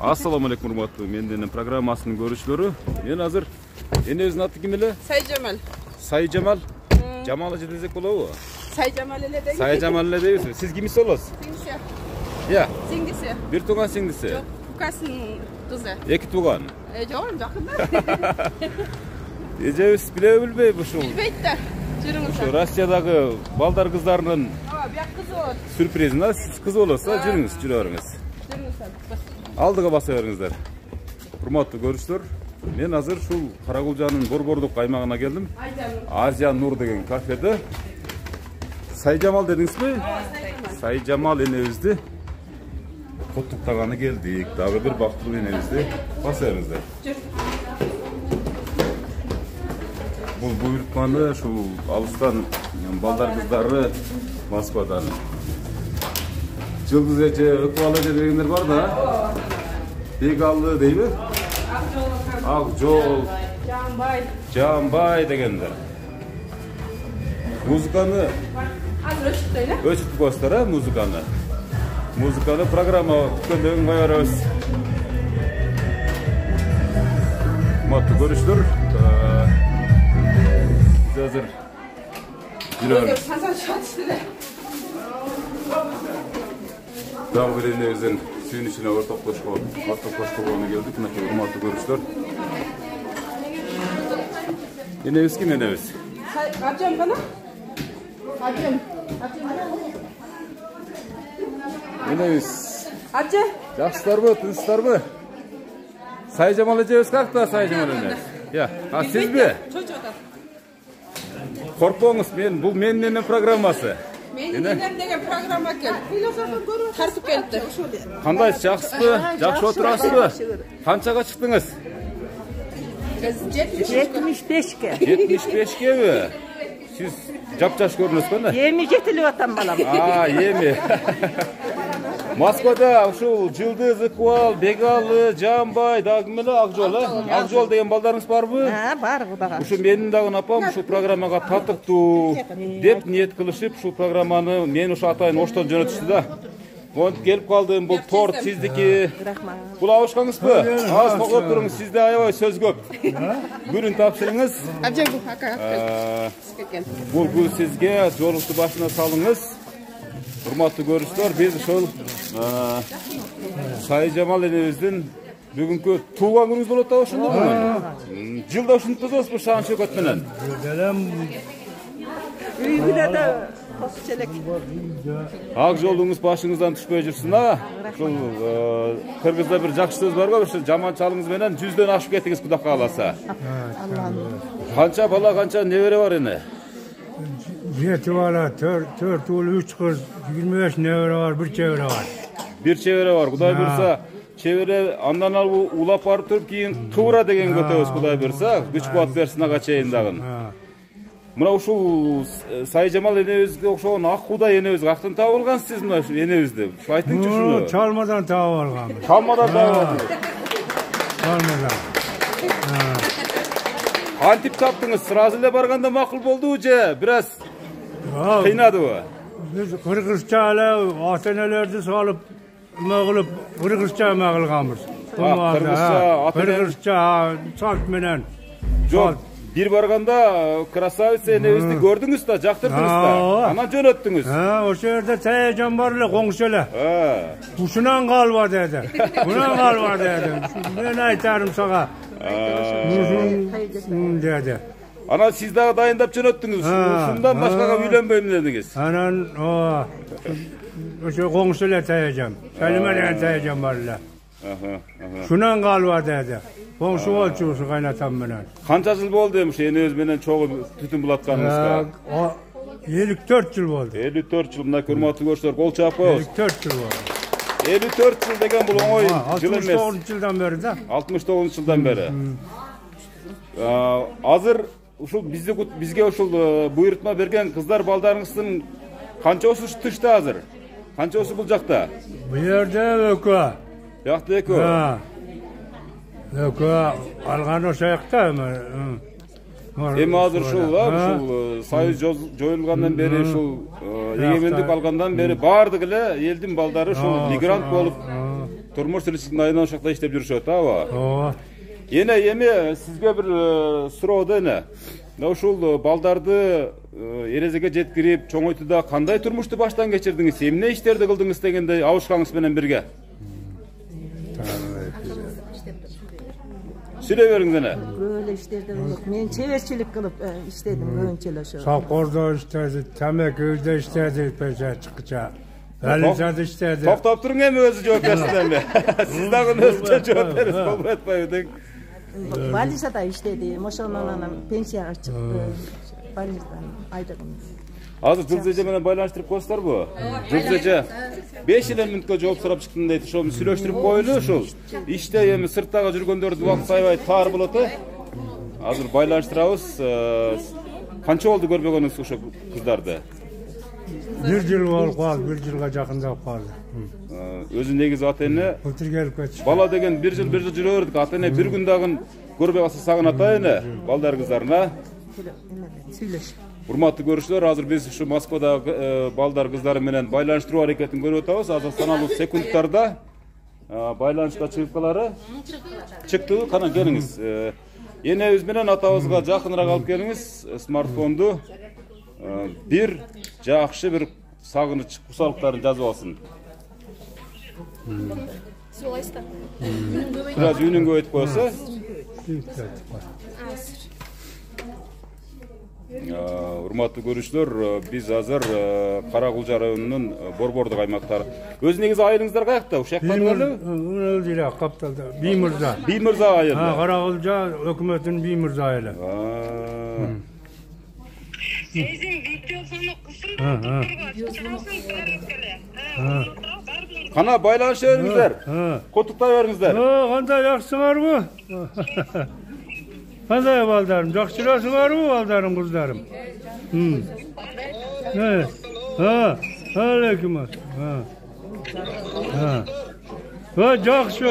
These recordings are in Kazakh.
Assalamu alaikum урматтуу менденин программасынын көрүүчүлөрү. Мен азыр энебиздин аты ким эле? Сайжамал. Сайжамал. Жамал эже десек болобу? Сайжамал эле дейбиз. Сайжамал эле дейбиз. Сиз кимиси болосуз? Сиңдиси. Я. Сиңдиси. Бир тууган сиңдиси. Жок, укасынын кызы. Эки тууган. Жок, жакында. Эжебиз билбейби ушул? Билбейт да. Жүрүңүз. Ошо Россиядагы балдар кыздарынын Бияк кызы болот. сюрпризине сиз кыз болосуз, жүрүңүз, жүрө бериңиз. Алдыга баса бериңиздер. Урматтуу көрүүчүлөр, мен азыр ушул Каракулжанын борбордук аймагына келдим. Азия Нур деген кафеде. Сайжамал дедиңизби? Сайжамал энебизди коттуктаганы келдик. Дагы бир бактылуу энебизди баса бериңиздер. Бул буйрутманы ушул алыстан балдар кыздары Москвадан. Жылдыз эже, Өкбал эже дегендер бар да. Бегаллы дейби? Акжол. Жамбай дегендер. Музыканы Азыр өчүктү эле. өчүрүп коесуздар, музыканы. Музыканы программа күткөндөн кое беребиз. Урматтуу көрүүчүлөр, биз азыр жүрөбүз. Дагы бир энебиздин сүйүнүчүнө ортоктошкону келдик. Мынакей урматтуу көрүүчүлөр. Энебиз ким энебиз? Ажам гана? Ажам. Энебиз. Ажа. Жакшысыздарбы, тынчсыздарбы? Сайжамал эжебиз каякта, Сайжамал эне? Я, а сизби? Коркпоңуз, бул менин программасы. Менин деген программа келди. Тартып келди. Кандайсыз, жакшысызбы? Жакшы отурасызбы? Канчага чыктыңыз? 75'ke. 75'keби? Siz жапжаш көрүнөсүз да? Yemi жетилип атам балам. Эми. Москвада ушул Жылдыз, Ыкбал, Бегалы, Жамбай, дагы ким эле Акжол, Акжол деген балдарыңыз барбы? Бар Кудага. Ушу менин дагы апам ушул программага татыктуу деп ниет кылышып, ушул программаны мен ушу атайын Оштон жөнөтүштү да. Монтип келип калдым, бул торт сиздики. Бул абышкаңызбы? Аз тогоп туруңуз, сизде аябай сөз көп. Бүгүн тапшырыңыз. Бул сизге жолукту башына салыңыз. Урматтуу көрүүчүлөр, биз ошол Сайжамал энебиздин бүгүнкү туулган күнүңүз болот да ошондо. Жылда ушинтип тозосузбу шаан шөкөт менен? Үйгүдө да косчелек. Ак жолуңуз башыңыздан түшпөй жүрсүн а. Ушул кыргызда бир жакшы сөз бар го, ошо жаманчалыгыңыз менен 100дөн ашып кетиңиз Кудай кааласа. Канча бала, канча небере бар эне? 7 bala, 4 oğul, 3 kız, 25 nevere var, bir çevre var. Bir çevre var, Kuday buyursa. Çevre andan al bu ulap barıp turup keyin kıvıra degen götөбүз, Kuday buyursa. Güç kuat versin aga çeyin dagın. Mına uşul Sayjamal enebizge okşoğun ak Kuday enebizge aktın tabi olgan siz mına enebizde. Aytыңчы şunu. Çalmadan tabi olgan. Çalmadan tabi olgan. Çalmadan. Antip taptınız, sırası ile barganda makul boldu je, biraz kıynadı o. Biz Kırgızça ile atenelerdi salıp, mağılıp, Kırgızça mağılgamız. Kırgızça, salt menen. Yok, bir barganda krasavitsa enebizdi gördünüz da, jaktırdınız da, ana jönöttünüz. O şehirde Sayjamal barlı, koңşele. Uşunan kalva dedi. Bunan kalva dedi. Ben aytarım sana. Dedi. Ana siz daha dayındap jönöttünüz. Şundan başkaga uylenbeyim dediniz. Anan o koңşele Sayjam. Salime degen Sayjam barlı. Şunan kalva dedi. Koңşu bolçusu kaynatam menen. Kança yıl boldu demiş enebіз menen çoğu tütün bulatkanыңızga? 54 yıl oldu. 54 yıl, mına hurmattуу көрүүчүлөр, kol çap koyuz. 54 yıl oldu. 54 yıl degen bul oңой yıl emes. 69 yıldan beri de. 69 yıldan beri. Azır uşul bizge uşul buyurtma bergen kızlar baldarыңыздын kançosu tышta azır? Kançosu bul jakta? Bu yerde ökü. Yakta ökü. Ökü algan o sayakta mı? Эми азыр ушул союз жоюлгандан бери ушул эгемендик алгандан бери баардык эле элдин балдары ушул мигрант болуп turmuş tirikçiliğin ayından uşakta işlep жүрүшөт, aba? Ооба. Эне эми сизге бир суроо да эне. Ушул балдарды эрезеге жеткирип, чоңойтууда кандай турмушту баштан кечирдиңиз? Эмне иштерди кылдыңыз дегенде абышкаңыз менен бирге? Сүйлөй бериңиз эне. Böyle işlerde kılıp, men çevirçilik kılıp işledim önçele şu. Savkozda işledi, Temeköy'de işledi, peşe çıkıca. Balisa'da işledi. Токтоп туруң эми өзү жооп берсин эми. Сиз дагы өзүнчө жооп бериңиз, болбой атпайбы дең. Balisa'da işledi, Moşon'dan anam pensiyaga çıktı. Balisa'dan aytırdım. Азыр Жылзеже менен байланыштырып коесуздарбы? Жылзеже 5 мүнөткө жооп сурап чыктым дейт. Ошону сүйлөштүрүп коелу ушул. Иште эми сырттагы жүргөндөрдү убакыт сайбай таар болот э. Азыр байланыштырабыз. Канча болду көрбөгөнүңүз ошо кыздарды? 1 жыл болуп калды, 1 жылга жакындап калды. Өзү негизи ата эне Өтүргелип кетти. бала деген 1 жыл жүрө бердик. Ата эне бир күн дагы көрбөй калса сагынат ата эне балдар кыздарына. Söyleş. Урматтуу көрүүчүлөр, азыр биз ушу Москвадагы балдар кыздары менен байланыштыруу аракетин көрүп атабыз. Азыр саналуу секундтарда байланышка чыгыпкалары чыкты. Кана келиңиз. Энебиз менен атабызга жакыныраак алып келиңиз смартфонду. Бир жакшы бир сагыныч кусалыктарын жазып алсын. Солайста. Бираз үнүн көбөйтүп койсо. Урматтуу көрүүчүлөр, биз азыр Каракулжа районунун Борбордук аймактары. Өз негизи айылыңыздар каякта? Ушак беле? Өлдүрө капталда. Биймырза. Биймырза айылы. Каракулжа өкмөтүнүн Биймырза айылы. Sizin videosunu kısım Kana байланыша бериңиздер. Котуктай бериңиздер. Кандай жакшысыңарбы? Кандай балдарым? Жакшырасыңарбы балдарым, кыздарым? Алейкум. Жакшы.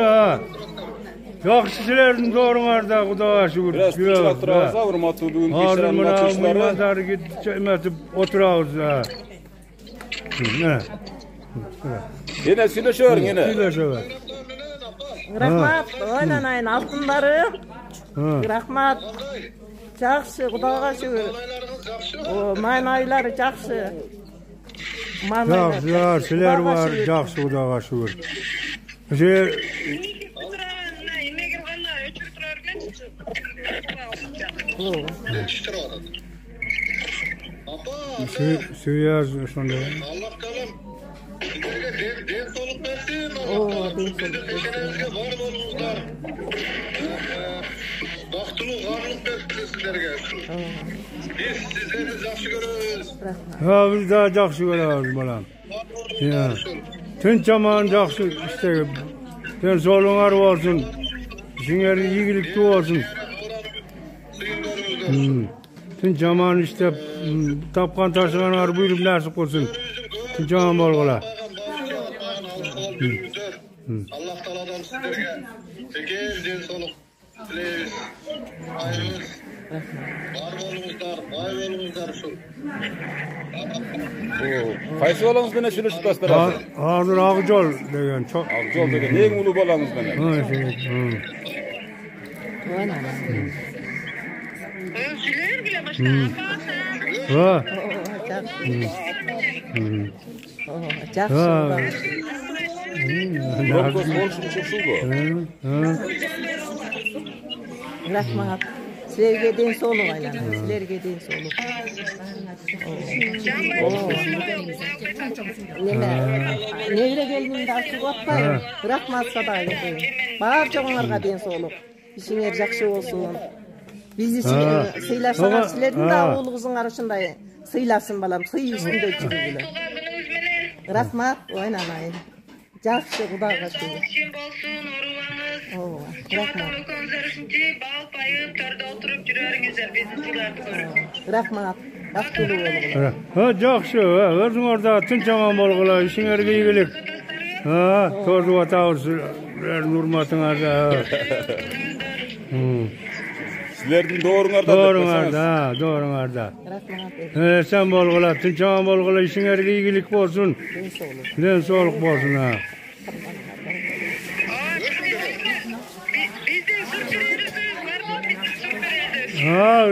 Жакшы силердин дооруңарда Кудайга шүгүр. Бираз тынчыраак турабыз, урматтуу бүгүн кечирен ачылыштары. Эметип отурабыз. Эне сүйлөшө бериң, эне. Сүйлөшө бер. Rahmat, oynanayın altınları. Rahmat. Жақсы, Құдайға шүкір. Майнайлары жақсы. Жақсы, сілер бар, жақсы Құдайға шүкір. Süyaz sonda. Allah kalem. Sizlerge den soluk versin. Sizlerge var olunuzlar. Baktulu varlık versin sizlerge. Biz sizleri жақсы görürüz. Ha, biz daha жақсы görürüz balam. Ya. Tün çaman жақсы işte. Den soluğar olsun. Sizler iyilikli olsun. Tün çaman işte tapkan taşıganar buyurup nasip olsun. Tün çaman bolgula. Allah Teala'dan sizlerge tekel den soluk dileriz. Ayrılız. Var bolunuzlar, bay bolunuzlar şu. Qaysı balаңыз менен сүйлөшүп атасыздар азыр? Азыр Акжол деген çok. Акжол деген эң улуу балаңыз менен. Süler bile baştan. Жақсы. Рокос болушунча ушулбу? Rahmat. Sizlerge den soluk aylanın. Sizlerge den soluk. Nevre geldiğinde açık atmayın. Rahmat sadayı koyun. Bağır çoğunlarga den soluk. İşinger жақсы olsun. Bizi sıylasalar sizlerin de oğlunuzun arasında sıylasın balam. Sıy üstünde çürüdüler. Rahmat oynanayın. Жақсы Құдайға шүкір. Kim bolsun, oruğanız. Rahmat. Konsersinti bal payı törde oturup жүрөрүңүздөр биздин сыйларды көрүп. Rahmat. Бактылуу болуңуздар. Жақсы, өзүң орда тын чаман болгула, ишиңерге ийгилик. Тозуп атабыз урматыңарда. Силердин дооруңарда. Дооруңарда. Rahmat. Sen болгула, тын чаман болгула, ишиңерге ийгилик болсун. Den soluk bolsun.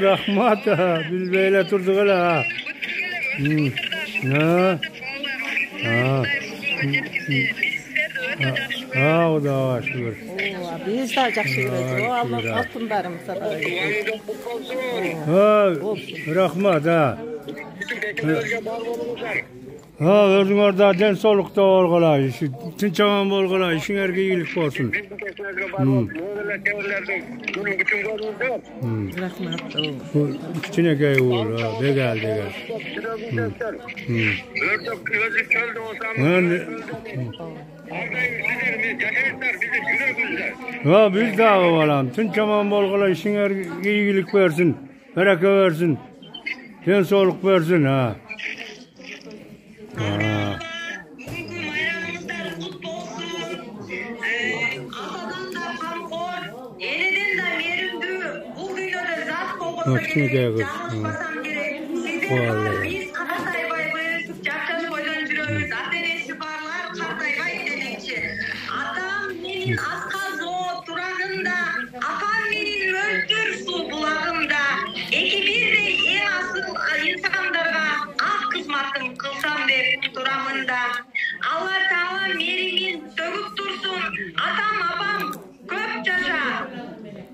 Rahmat. Biz böyle durduk hele ha. O da var şükür. Biz de жақсы көреді. Allah алтындарымызға да. Rahmat ha. Özüңөрdə den solukta olğala, tinçaman bolğala, işiňerge iyilik bolsun. Rahmat. İçine gey uğur, degel. Biz dağı balam, tinçaman bolğala, işiňerge iyilik versin, bereke versin, den soluk versin ha. Kichkina kız. Biz Qataybay'ı Jakşaş boydan жүрөбүz. Ата-энеси барлар Qatayбай демекчи. Атам менин асказ о турагында, апам менин мөлтүр суу булагында, эки бирдей эң асыл инсандарга ак кызматын кылсам деп турамында. Алла Таала меримин төгүп турсун. Атам апам көп жаша.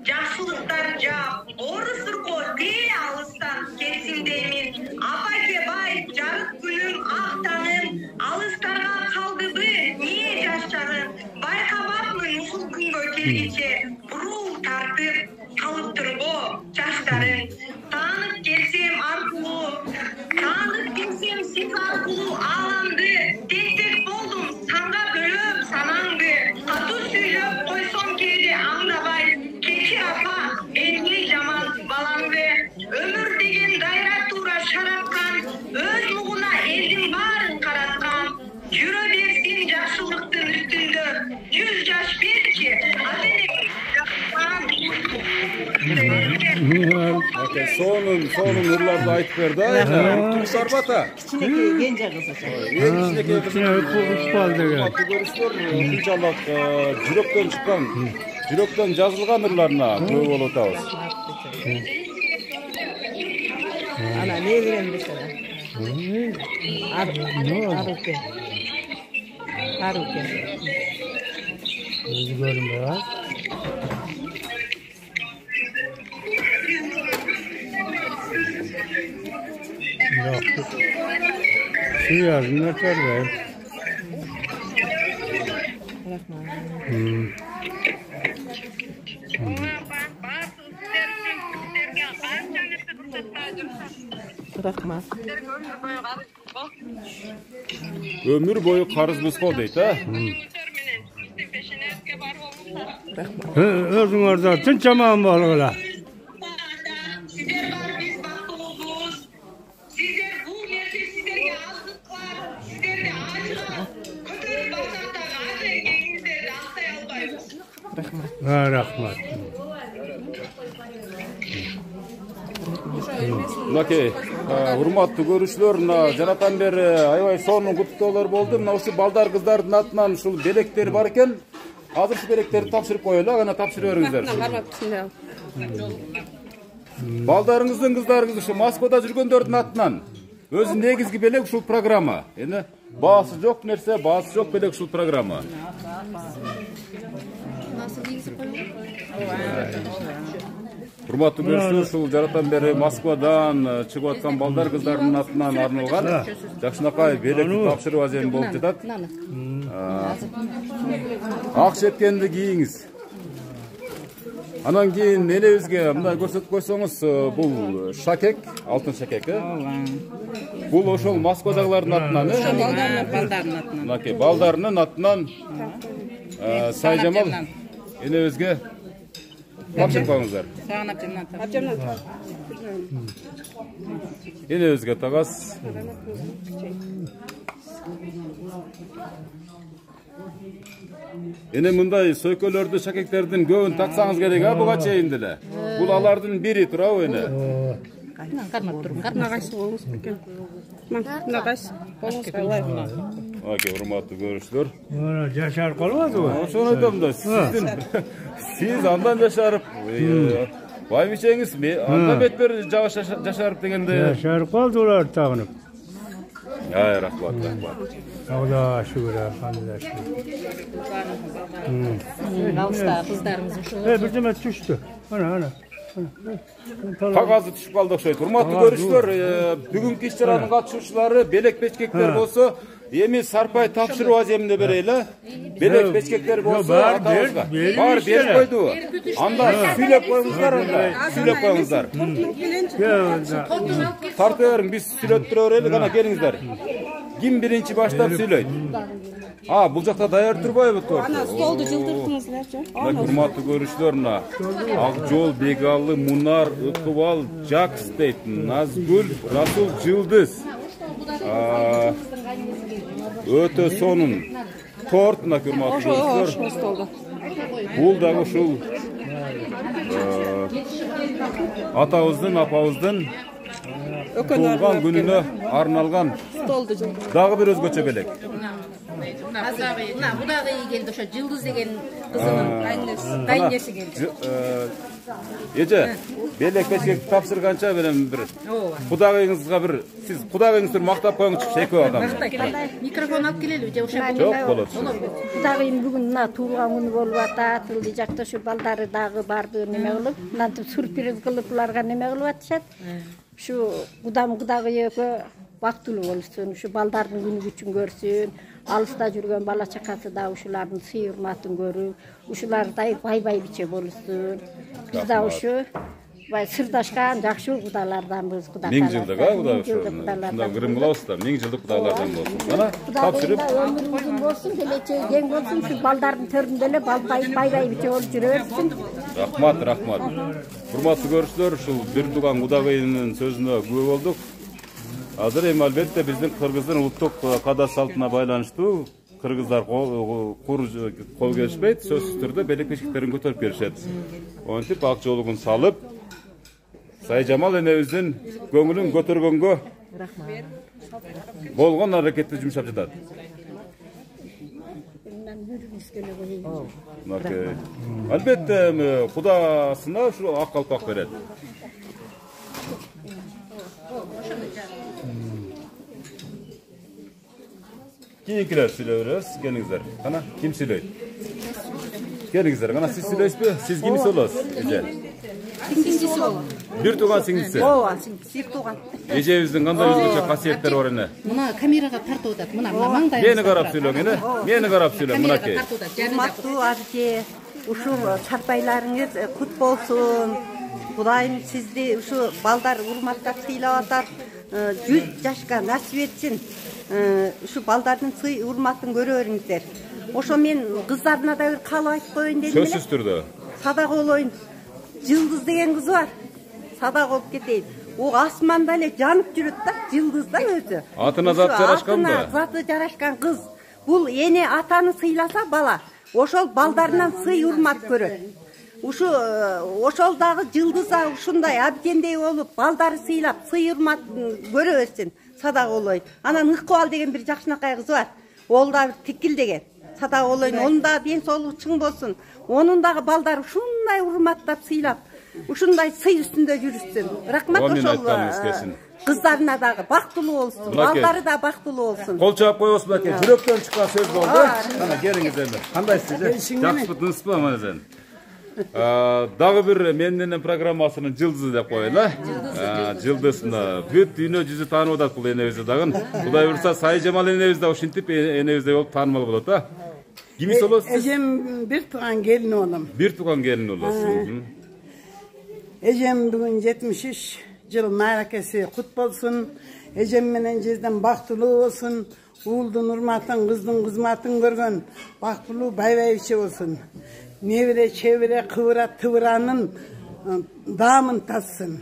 Жақсылықтар жап, оры сұрқо дей алыстан кетсін деймін. Апаке бай, жарық күнім, ақ таңым, алыстарға қалды бы, не жастарым. Байқабақмын ұсыл күнгі келгенше, бұрыл тартып, қалып тұрго жастарым. Танып келсем арқылы, танып келсем сип арқылы аламды, тек болдым, санға бөліп санаңды. Қату сөйлеп қойсом кейде аңдабай, апа, elli zaman balandı. Ömür degen dayra tuğra şaratkan, öz muğuna eldin barın karatkan. Yürü versin жақсылықтың üstünde, 100 yaş belki, adene Sonun nurlarda ayıp verdi. Tursarbata. Kiçineki gence kızı. Kiçineki kızı. Hurmatlı görüşler. İnşallah жүрөктөн çıkan, жүрөктөн жазылған нурларына көп болуп атабыз. Ana ne bileyim mesela. Aruke. Görüm ya. Şu yazın ne var? Rahmat. Ömür boyu karızımız kol deydi ha? Özün orada tinçaman bolğala. Sizler var biz baktığımız. Sizler bu yerde sizlerge azlıklar, sizlerge acılar. Kötü basakta ağzı erkeğinizleri aksay albayız. Rahmat. Mınакей, урматтуу көрүүчүлөр, жанатан бери аябай сонун куттуктоолор болду. Мына ушул балдар кыздардын атынан ушул белектер бар экен. Азыр ушул белектерди тапшырып коелу, ана тапшырып бериңиздер. Балдарыңыздын, кыздарыңыздын ушу Москвада жүргөндөрдүн атынан өзү негизги белек ушул программа. Эми баасы жок нерсе, баасы жок белек ушул программа. Урматтуу көрүүчүлөр, ушул жаратан бери Москвадан чыгып аткан балдар кыздардын атынан арналган жакшынакай белекти тапшырып азем болуп жатат. Ак четкенди кийиңиз. Анан кийин элебизге мындай көрсөтүп койсоңуз, бул шакек, алтын шакек. Бул ошол Москвадагылардын атынан, Балдардын атынан. Мынакей балдарынын атынан Сайжамал энебизге тапшырып коюңуздар. Энебизге тагас. Эне мындай сөйкөлөрдү, шакектердин көбүн таксаңыз керек, буга чейин деле. Бул алардын бири турабы эне? Кармап тургун. Нагайсы болуңуз экен. Нагайсы болуңуз калай. Окей, урматтуу көрүүчүлөр. Жашар калбадыбы? Ошону айтам да, сиз андан жашарып, Байбичеңиz анда бетбер жашарып дегенде. Yaşarıp kaldılar tağınıp. Ay rahmat. Allah şükür, hamdülillah şükür. Alışta kızlarımızın şu. Bir demet düştü. Ana. Kagazı düşüp kaldı okşayt. Hurmatlı görüşler, bugünkü işlerin katışuşları belek beçkekler bolsa, Emi Sarpay tapşırı vaziyeminde bereyle. Belek beçkekler bolsa atağızga. Var berip koydu. Anda süylep koyumuzlar onda. Süylep koyumuzlar. Tartıverin biz süylöttüre öğrelik ana gelingizler. Kim birinci baştan süyleydi? Ha, bu jakta dayar turboy bu tortu. Ana stoldu жылдыртыңызlar жа. Hurmatlı görüşlerine Akjol, Begallı, Munar, Ikıval, Jaks deytin. Nazgül, Rasul, Yıldız. Öte sonun tortuna hurmatlı görüşler. Bul da uşul atağızdan, apağızdan tuğulgan gününe arnalgan dağı bir özgöçe belek. Bu da iyi geldi şu Yıldız degen kızının kaynesi geldi. Ece, belek beşkek tapsırgança benim bir. Kudağınızga bir, siz kudağınızdır maktap koyun çık şeko adam. Mikrofon alıp gelelim. Çok olur. Kudağın bugün mına tuğulgan günü bolup atıldı. Jakta şu baldары dagı bardı neme kılıp, nantip sürpriz kılıplarga neme kılıp atışat. Şu kudağıyı vaktulu olsun, şu baldardın günü üçün görsün. Alışta жүрген bala çakası da uşuların sıyır hurmatın görüp, uşular da bay biçe bolsun. Biz da uşu sırdaşkan jakşı kudalardanбыз, kudalar. Ming жылдык а куда ошо. Шунда кырым кылабыздар. Миң жылдык кудалардан болсун. Ana tapşırıp ömrümüzün bolsun, geleceği gen bolsun, şu baldardın töründe ele bay biçe olup жүрөбүзсүн. Rahmat. Hurmatlı görüşler, şu bir tugan kudagayının sözüne güve olduk. Hazır hem albatta bizning Qirg'izning ultuk qadas saltına baylanıştı. Qirg'izlar qo'l kelishmaydi, so'zsiz turda belek beshiklerini ko'tarib kelishadi. O'ntip aqjo'ligin salib, Sayjamal enebizning ko'nglin ko'targanga bo'lgan harakatni jumshab ketadi. Albatta Xudosina shu oq qalpoq beradi. Kiyinkiler söylüyoruz, gelingizler. Kana kim söylüyor? Gelingizler, kana siz söylüyorsunuz mu? Siz kimisi olursunuz? Güzel. Singisi olur. Bir tuğan singisi. Ova, bir tuğan. Ecevizдің қандай өзгеше қасиеттері бар ene? Mına kameraga tartып атат. Mına маңдай. Meni qarап сөйлең ene? Meni qarап сөйлең мынакей. Hurmatlı Arke, uşul çarpaylarınız kut bolsun. Kudayım sizdi şu baldar hurmatlap sıylap atar. 100 yaşka nasip etsin. Şu baldardın sıy hurmatın görörüңүздөр. Oşo men kızlarına da bir kalı aytıp koyun dedim. Sözsüz turda. Sadak oloyun. Yıldız degen kız var. Sadak olup keteyim. O asmanda ele janıp жүрөт da, yıldızdan özü. Atına zat jaraşkan da. Zatı jaraşkan kız. Bul ene atanı sıylasa bala. Oşol baldarынан сый урмат көрөт. Ошолдагы жылдыза ушундай абдендей болуп, балдары сыйлап, сый урмат көрө берсин. Садак олой. Анан Ыкыбал деген бир жакшынакай кыз бар. Ол да тикил деген. Садак олойдун онун да ден соолугу чың болсун. Онун дагы балдары ушундай урматтап сыйлап, ушундай сый үстүндө жүрүшсүн. Рахмат ошол кыздарына дагы бактылуу болсун. Балдары да бактылуу болсун. Кол чаап коебузбу аке? Жүрөктөн чыккан сөз болду. Ana келиңиз эми. Кандайсыз? Жакшыбы, тынчпы аманжан? Дагы бир менин программасынын жылдызы деп коелу. Жылдызына бүт дүйнө жүзү таанып атат бул энебизди дагы. Кудай буюрса Сайжамал энебиз да ушинтип энебиздей болуп таанымал болот да. Кимис болосуз? Эжем бир туган келин болом. Бир туган келин болосуз. Эжем бүгүн 73 жыл мааракеси кут болсун. Эжем менен жезден бактылуу болсун. Уулдун урматын, кыздын кызматын көргөн бактылуу байбайчы болсун. Невре, чевре, кыбыра, тыбыранын дамын татсын.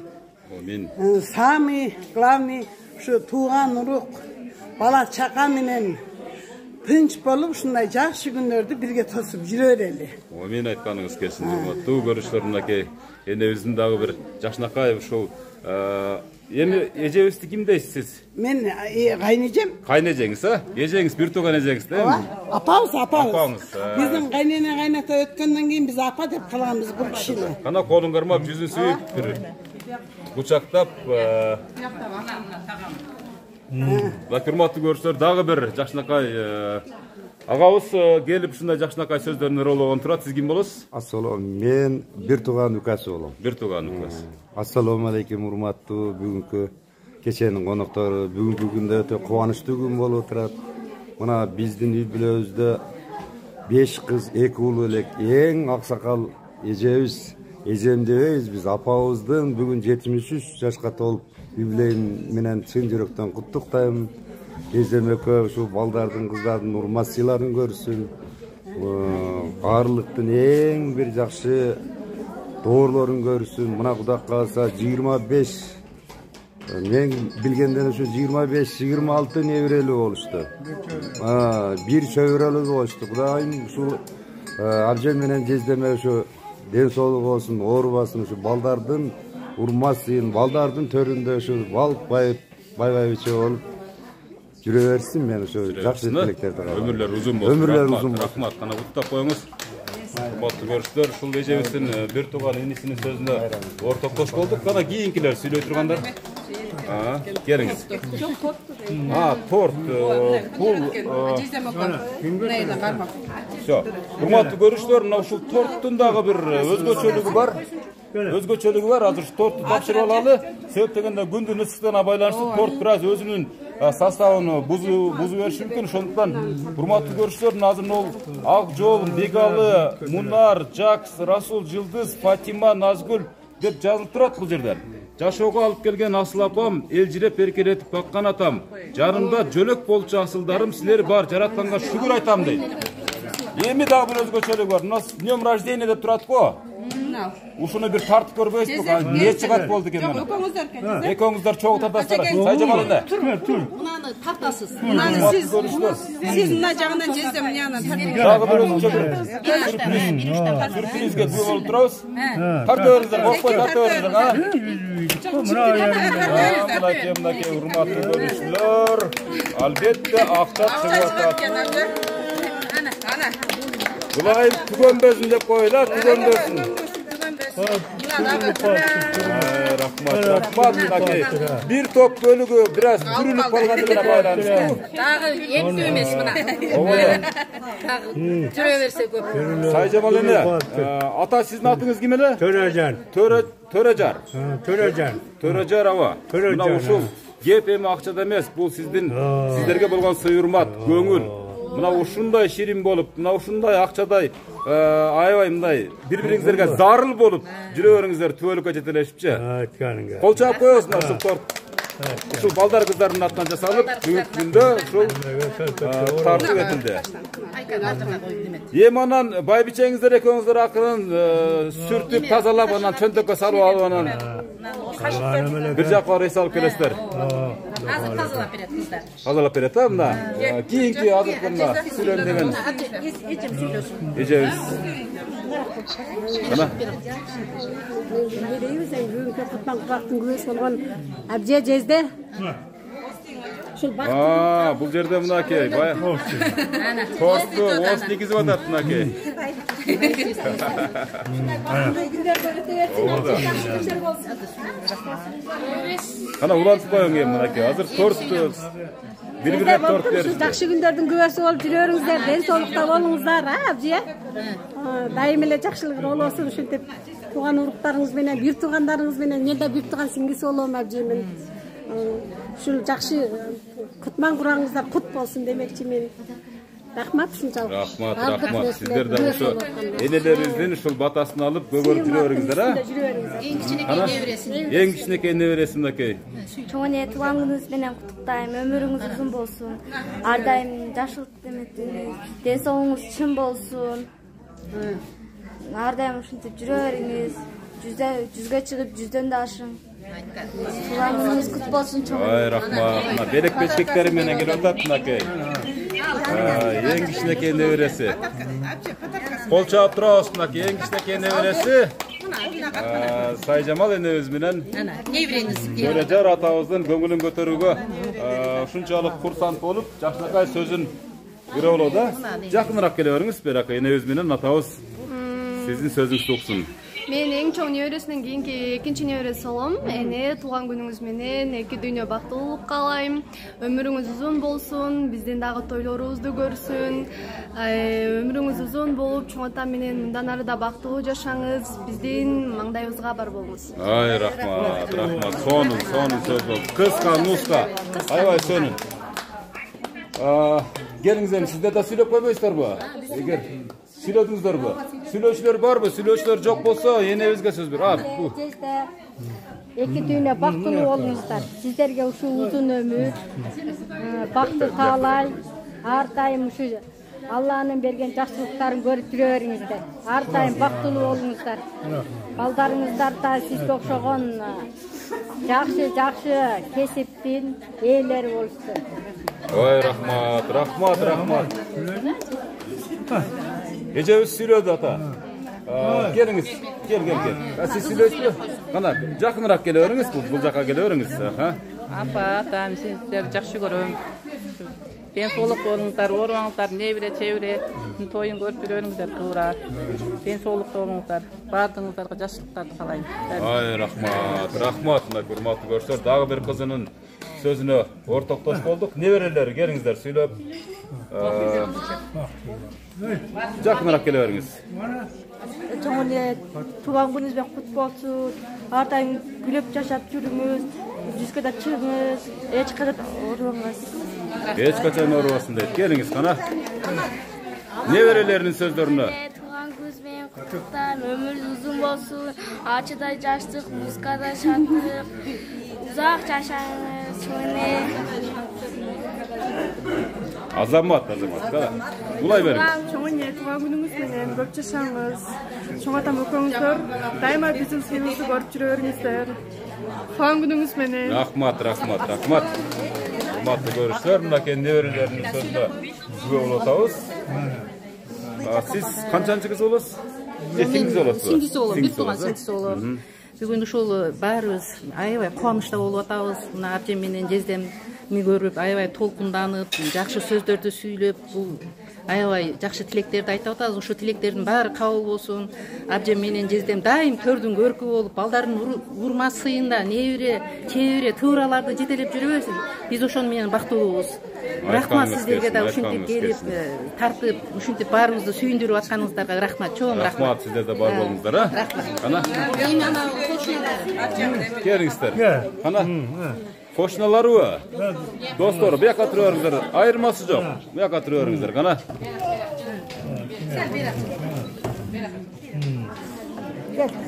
Амин. Самый главный şu tuğan uruk, bala çaka menen tinch bolup ушундай жакшы күндөрдү бирге тосуп жүрө берели. Мен айтканыңыз келсин. Урматтуу көрүүчүлөр, энебиздин дагы бир Жакшынакай ушул эми эжебизди ким дейсиз? Мен кайнежем. Кайнежеңиз, а? Эжеңиз бир тууган эжеңиз да эми? Апабыз. Апаңыз. Биздин кайнене кайната өткөндөн кийин биз апа деп калганбыз бул кишини. Кана колун кармап, жүзүн сүйүп, бир кучактап. Урматтуу көрүүчүлөр, дагы бир Жакшынакай агабыз келип ушундай Жакшынакай сөздөрүн ырологон турат. Сиз ким болосуз? Ассалам, мен бир тууган укасы болом. Бир тууган укасы. Ассаламу алейкум, урматтуу бүгүнкү кеченин коноктору. Бүгүнкү күндө өтө кубанычтуу күн болуп турат. Мына биздин үй бүлөбүздө 5 кыз, 2 уул элек. Эң аксакал эжебиз, эжем дебейбиз биз, апабыздын бүгүн 73 жашка толуп юбилейин менен чын жүрөктөн куттуктайм. Эжем экөө ушу балдардын, кыздардын урмат сыйларын көрсүн. Баарлыктын эң бир жакшы доорлорун көрсүн. Мына Кудай кааласа 25, мен билгенден ушу 25-26 неберелүү болушту. Бир чөбүрөлүү болушту. Кудайым ушул абжем менен жездеме ушу ден соолук болсун, оорубасын, ушу балдардын урмат сыйын, балдардын төрүндө ушу бал байбайча болуп жүрө берсин. Мен ушу жакшы тилектерди кылам. Өмүрлөр узун болсун. Өмүрлөр узун болсун. Рахмат, кана куттап коюңуз. Урматтуу көрүүчүлөр, ушул эжебиздин бир тууган инисинин сөзүнө ортоктош болдук. Кана кийинкилер сүйлөй тургандар. Келиңиз. Торт. Бул Всё. Урматтуу көрүүчүлөр, мына ушул торттун дагы бир өзгөчөлүгү бар. Азыр тортты тапшырып алалы. Себеп дегенде күндүн ысыктыгына байланыштуу торт бир аз өзүнүн составын бузуп бериши мүмкүн. Ошондуктан урматтуу көрүүчүлөр, азыр ол Ак жол, Бегалы, Мунар, Жакс, Расул, Жылдыз, Фатима, Назгүл деп жазылып турат бул жерде. Жашоого алып келген асыл апам, элжиреп эркелетип баккан атам, жарымда жөлөк болчу асылдарым, силер бар, жаратканга шүгүр айтам дейт. Эми дагы бир өзгөчөлүгү бар. Мына днем рождения деп турат го. Ушуну бир тартып көрбөйсүзбү? Эмне чыгат болду экен мына? Экөөңүздөр чогуу тартасыздар. Сайжамал эле. Мунаны тартасыз. Мунаны сиз мына жагынан жездем мынаны тартып. Дагы бир өзгөчө сюрпризге күбө болуп турабыз. Тартып бериңиздер, коркпой тартып бериңиздер. Мынакей урматтуу көрүүчүлөр, албетте акча чыгып атат. Булай түгөнбөсүн деп койлар, түгөнбөсүн. Рахмат, мынакей. Бир топ бөлүгү бир аз бүрүлүп калгандыгына байланыштуу. Дагы эми эмес мына. Дагы жүрө берсе көп. Сайжамал эне, ата сиздин атыңыз ким эле? Төрөжан. Төрөжар. Төрөжан аба. Мына ушул кеп эми акчада эмес, бул сиздерге болгон сый урмат, көңүл. Мына ушундай ширин болуп, мына ушундай акчадай аябай мындай бири-бириңиздерге зарыл болуп жүрө бериңиздер, түбөлүккө жетелешипчи. Айтканыңга. Кол чаап коебуз мына ушул торт. Ушул балдар кыздардын атынан жасалып, бүгүнкү күндө ушул тартып этилди. Эми анан байбичеңиздер экөөңүздөр акырын сүртүп, тазалап, анан чөнтөккө салып алып, анан бир жакка карай салып келесиздер. Азыр тазалап берет кыздар. Тазалап берет да мына. Кийинки азыркы мына сүйлөм деген. Эжем сүйлөсүн. Эжебиз. Кана. Дейбиз бүгүнкү Кутман Кубактын күбөсү болгон абже жезде. Бул жерде мынакей торту оос кийгизип атат мынакей. Кана улантып коюң эми мынакей. Азыр торту бири-бирине торт беришти. Жакшы күндөрдүн күбөсү болуп жүрөңүздөр, ден соолукта болуңуздар, абже. Дайым эле жакшылык болосун, ушинтип тууган уруктарыңыз менен, бир туугандарыңыз менен, мен да бир тууган сиңдиси болом абжемин. Ушул жакшы кутман кураңыздар кут болсун демекчи мен. Рахмат ушунчалык. Рахмат. Сиздер да ошо энелерибиздин ушул батасын алып көгөрүп жүрө бериңиздер, а? Эң кичинекей небересин мынакей. Чоң эне тууган күнүңүз менен куттуктайм. Өмүрүңүз узун болсун. Ар дайым жакшылык деметиңиз, ден соолугуңуз чын болсун. Ар дайым ушинтип жүрө бериңиз. Жүзгө чыгып, жүздөн да ашың. Тууган күнүңүз кут болсун чоң. Рахмат. Белек бечкектери менен келип атат мынакей. Ең кичинекей неберesi. Кол чаап турабыз мынакей ең кичинекей неберesi. Сайжамал энебиз менен Төрөжар атабыздын көңүлүн көтөрүүгө ушунчалык курсант болуп, жакшынакай сөзүн кире болот да. Жакыныраак келе бериңиз, Беракай энебиз менен атабыз сиздин сөзүңүздү уксун. Мен эң чоң небересинен кийинки экинчи небересі болом. Эне туулган күнүңүз менен эки дүйнө бактылуулук каалайм. Өмүрүңүз узун болсун, биздин дагы тойлорубузду көрсүн. Өмүрүңүз узун болуп, чоң ата менен мындан ары да бактылуу жашаңыз, биздин маңдайыбызга бар болуңуз. Ай, рахмат, рахмат. Сонун сөз болду. Кыска, нуска. Аябай сонун. Келиңиз эми, сиздер да сүйлөп койбойсуздарбы? Эгер сүйлөдүңүздөрбү? Сүйлөөчүлөр барбы? Сүйлөөчүлөр жок болсо, энебизге сөз бер. Эки дүйнө бактылуу болуңуздар. Сиздерге ушул узун өмүр, бакты таалай, ар дайым ушу Алланын берген жакшылыктарын көрүп жүрө бериңиздер. Ар дайым бактылуу болуңуздар. Балдарыңыздар да сизге окшогон жакшы кесиптин ээлери болушту. Ой, рахмат. Эжебиз сүйлөдү ата. Келиңиз, кел. Сиз сүйлөйсүзбү? Кана, жакыныраак келе бериңиз, бул жака келе бериңиз. Апа, атам, сиздерди жакшы көрөм. Ден соолук болуңуздар, оорубаңыздар, небере, чебере, тоюн көрүп жүрөңүздөр туура. Ден соолукта болуңуздар, баардыгыңыздарга жакшылыктарды каалайм. Ай, рахмат, мына урматтуу көрсөтөр. Дагы бир кызынын сөзүнө ортоктош болдук. Неберелер, келиңиздер сүйлөп. Жакыныраак келе бериңиз. Чоң эне, туулган күнүңүз менен кут болсун. Ар дайым күлүп жашап жүрүңүз. Жүзгө да чыгыңыз, эч качан оорубаңыз. Эч качан оорубасын дейт. Келиңиз кана. Неберелеринин сөздөрүнө. Туулган күнүңүз менен куттуктайм. Өмүрүңүз узун болсун. Ачыдай жаштык, музыкада шаттык. Узак жашаңыз. Азамат. Булай бериңиз. Чоң эне, туулган күнүңүз менен көп жашаңыз. Чоң атам экөөңүздөр дайыма биздин сыйыбызды көрүп жүрө бериңиздер. Туулган күнүңүз менен. Рахмат. Урматтуу көрүүчүлөр, мынакей неберелеринин сөзүнө күбө болуп атабыз. Сиз канчанчы кыз болосуз? Сиңдиси болосузбу? Сиңдиси болом, бир тууган сиңдиси болом. Бүгүн ушул баарыбыз аябай кубанычта болуп атабыз. Мына абжем менен жездемди көрүп, аябай толкунданып, жакшы сөздөрдү сүйлөп, бул аябай жакшы тилектерди айтып атабыз. Ушу тилектердин баары кабыл болсун. Абжем менен жездем дайым төрдүн көркү болуп, балдардын урма сыйында небере, чебере, тыураларды жетелеп жүрө берсин. Биз ошону менен бактылуубуз. Рахмат сиздерге да ушинтип келип, тартып, ушинтип баарыбызды сүйүндүрүп атканыңыздарга рахмат, чоң рахмат. Рахмат, сиздер да бар болуңуздар, а? Рахмат. Кана. Келиңиздер. Кана. Кошуналарыбы? Достор, буяка тура бериңиздер. Айырмасы жок. Буяка тура бериңиздер, кана.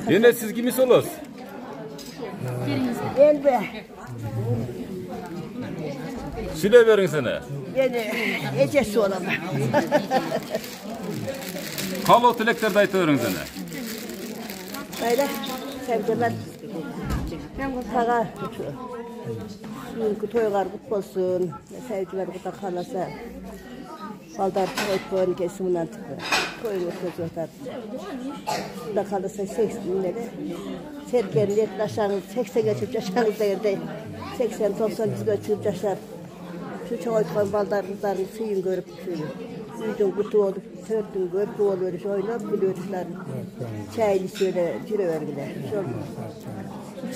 Эне сиз кимис болосуз? Элбе. Сүйлөй бериңиз эне. Эне эжеси болом. Калоо тилектерди айтып бериңиз эне. Айда, sevgiler. Ben kutlağa çünkü toylar kut olsun. Sevgiler kutla kalasa. Baldar toyun kesiminden tıkı. Toyun ötmesi öter. Da kalasa 80'lere. Serken yetlaşanız 80 geçip yaşanız değerde. 80-90 geçip yaşar. Şu çoğuytkan baldarımızların suyun görüp suyun. Üydün kutu olup, sörtün görkü oluyoruz, oynayıp biliyoruzlar. Çaylı şöyle cüre vergiler.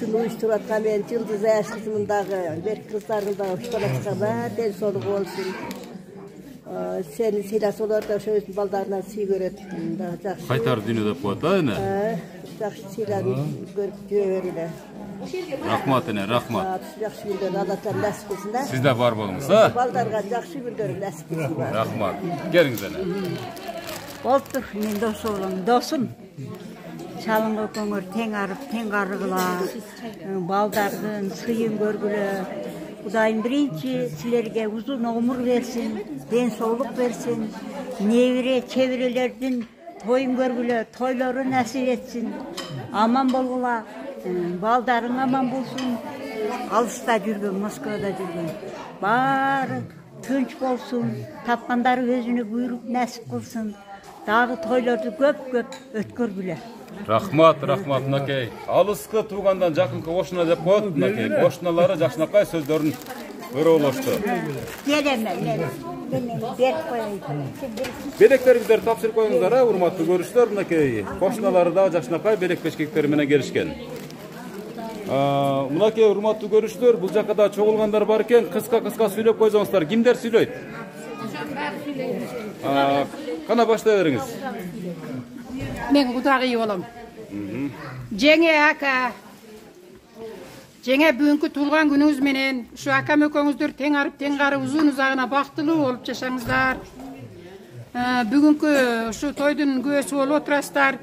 Şunu uyuşturatkan ben Yıldız Yaşlısı'nın dağı, belki kızlarının dağı uçtana çıkarlar, del soluk olsun. Seni silahsı olur da şöyle baldarından suyu görüp. Kaytar dünyada puata ne? Жақсы сыйларын көріп жүре беріңдер. Рахмат эне, рахмат. Жақсы күндер Аллахтан нәсіп етсін да. Сіз де бар болыңыз, а? Балдарға жақсы күндер нәсіп етсін бар. Рахмат. Келіңіз эне. Болыптыр, мен дос болам, досым. Шалыңғы көңір тең арып, тең қарығыла, балдардың сыйын көргілі. Құдайым бірінші сілерге uzun өмір берсін, ден соолық берсін, невере, чеберелердің toyun görgülü, toyları nasip etsin. Aman bolgula, baldarın aman bulsun. Alışta жүрген, Moskvada жүрген. Bari тынч болсын, тапқандары өзіне бұйырып нәсіп қылсын. Дағы тойларды көп өткөргүлөр. Рахмат, мынакей. Алыскы туугандан жакынкы кошуна деп коет, мынакей. Кошуналары жакшынакай сөздөрүн өрө болушту. Келемен, берип коеюн. Белектериңиздерди тапшырып коюңуздар, урматтуу көрүүчүлөр, мынакей. Кошуналары да жакшынакай белек бешкектери менен келишкен. Мынакей урматтуу көрүүчүлөр, бул жакка да чогулгандар бар экен. Кыска сүйлөп койсоңуздар, кимдер сүйлөйт? Кана баштай бериңиз. Мен кудагый болом. Жеңе ака. Жеңе бүгүнкү туулган күнүңүз менен ушу акам экөөңүздөр тең арып тең кары узун узагына бактылуу болуп жашаңыздар. Бүгүнкү ушу тойдун күбөсү болуп отурасыздар.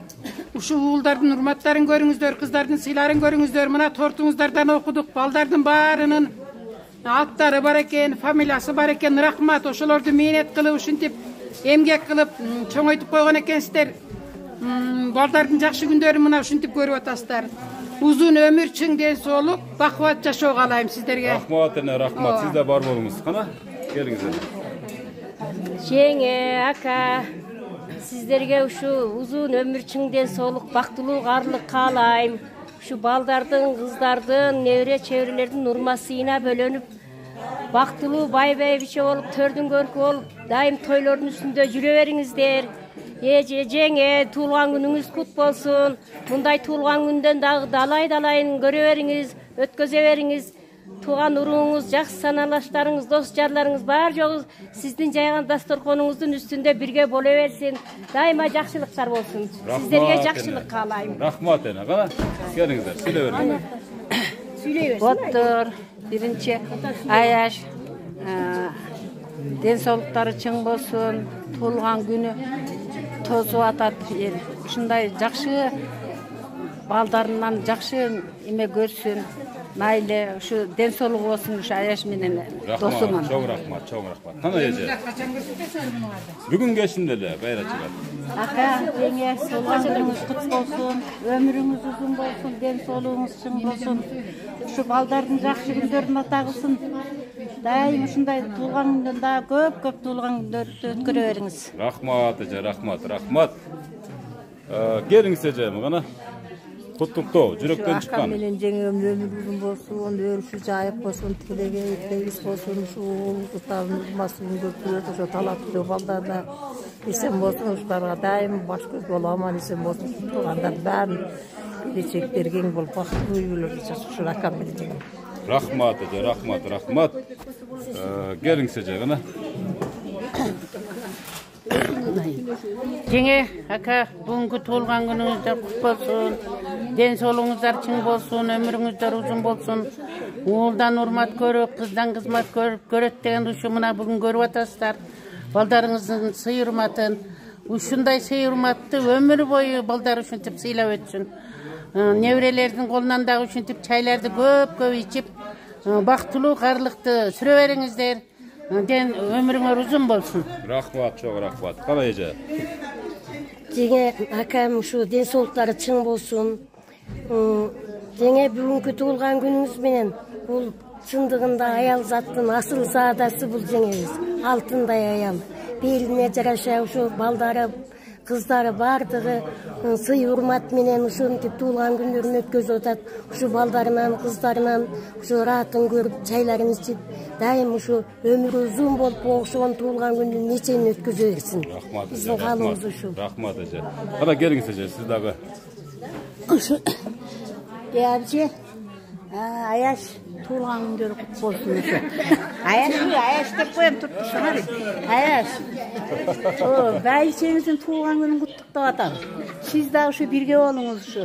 Ушу уулдардын урматтарын көрүңүздөр, кыздардын сыйларын көрүңүздөр. Мына тортуңуздардан окудук. Балдардын баарынын аттары бар экен, фамилиясы бар экен. Рахмат, ошолорду мээнет кылып, ушинтип эмгек кылып чоңойтуп койгон экенсиздер. Балдардын жакшы күндөрүн мына ушинтип көрүп атасыздар. Uzun ömür çın den solup, bakıvat yaşa kalayım sizlerge. Rahmat ene, rahmat. Siz de bar bolunuz. Kana, geliniz. Jenge, aka, sizlerge şu uzun ömür çın den solup, baktılığı karlık kalayım. Şu baldardın, kızlardın, nevre çevrelerinin urmasıyla bölünüp, baktılığı bay bir şey olup, tördün görkü olup, daim toyların üstünde yürüverinizler. Jenge, tuğulgan gününüz kut bolsun. Bunday tuğulgan günden dağı dalay-dalayın görüveriniz, ötközeveriңiz. Tuğan uruğunuz, jakşı sanalaşlarınız, dost jarlarınız bar joğuz. Sizdin jaygan dastorkonuңuzdun üstünde birge bolaversin. Daima jakşılıklar bolsun. Sizlerge jakşılık kalayım. Rahmat ene, kana gelingizler, söyleyiveriңiz. Ottur, birinci Ayaş, densolluktары чың болsun, tuğulgan günü tozup atat. Ушундай жакшы балдарынан жакшы эме көрсүн. Mayle şu den soluğu olsun şu Ayaş menен dosumун. Çok rahmat. Kana eje. Bugün geçindele bayra çıkar. Aka, jenge, soluğunuz kut bolsun, ömrüңүz uzun bolsun, den soluğunuz çың bolsun. Şu baldardын жакшы күндөрүн атагылсын. Daim ушундай туулган күндөн да көп туулган күндөрдү өткөрө бериңиz. Rahmat eje, rahmat. Gelingиз eje, kana. Kutlukto, жүрөктөн чыккан. Akam менен жеңем өмүр uzun болсун, өрүшү жайып болсун, тилеге тегиз болсун, ушу кутабын урмасын көптүрөт, ошо талаптуу балдарда эсен болсун, ушуларга дайым баш көз болуп аман эсен болсун, туугандар баарын келечектер кең болуп бактылуу үй бүлөлөр жашашсын, ушул акам менен жеңем. Rahmat eje, rahmat. Gelingиз eje, kana. Жеңе, ака, бүгүнкү туылган күнүңүздөр кут болсун. Den soluğunuzlar çın bolsun, ömrüңүздөр uzun bolsun. Uğuldan urmat görüp, kızdan kızmat görüp, göröttegen uşumuna bugün görüp atasızlar. Baldarыңыздын сый урматын, ушундай сый урматты ömür boyu балдар ушинтип сыйлап өтсүн. Неврелердин колунан да ушинтип чайларды көп ичип, бактылуу карлыкты сүрө бериңиздер. Den ömrüңөр uzun bolsun. Rahmat, çok rahmat. Kana eje. Жеңе, акам ушу ден соолуктары чың болсун. Жеңе, бүгүнкү туулган күнүңүз менен бул чындыгында аял заттын асыл саадасы бул жеңебиз. Алтындай аял. Белине жараша ушу балдары, кыздары бардыгы сый урмат менен ушинтип туулган күндөрүн өткөзүп атат. Ушу балдарынан, кыздарынан ушу раатын көрүп, чайларын ичип, дайым ушу өмүрү uzun болуп окшогон туулган күндүн нечени өткөзө берсин. Биздин каалообуз ушу. Rahmat eje. Kana gelingиz eje, siz dagы.Ябже, Аяш туулган күндөрү кут болсун ушу. Аяш деп коем туртушуңар. Аяш. Байчеңиздин туулган күнүн куттуктап атам. Сиз да ушу бирге болуңуз ушу.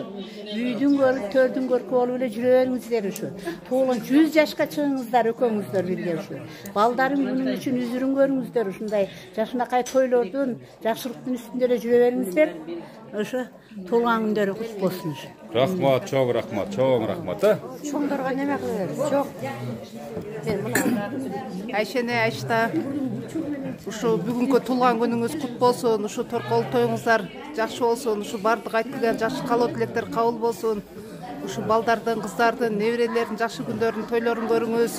Үйдүн көрүп, төрдүн көркү болуп эле жүрө бериңиздер ушу. Туулган 100 жашка чыгыңыздар экөөңүздөр бирге ушу. Балдарың күнүң үчүн үзүрүн көрүңүздөр ушундай жашынакай тойлордун, жакшылыктын үстүндө эле жүрө бериңиздер. Ушу туулган күндөрү кут болсун ушу. Rahmat, çok rahmat. Чоңдорго неме кылабыз? Жок. Айшене, Айшта, ушу бүгүнкү туулган күнүңүз кут болсун, ушу торкол тоюңуздар жакшы болсун, ушу бардык айтылган жакшы каалоо тилектер кабыл болсун. Ушу балдардын, кыздардын, неберелердин жакшы күндөрүн, тойлорун көрүңүз,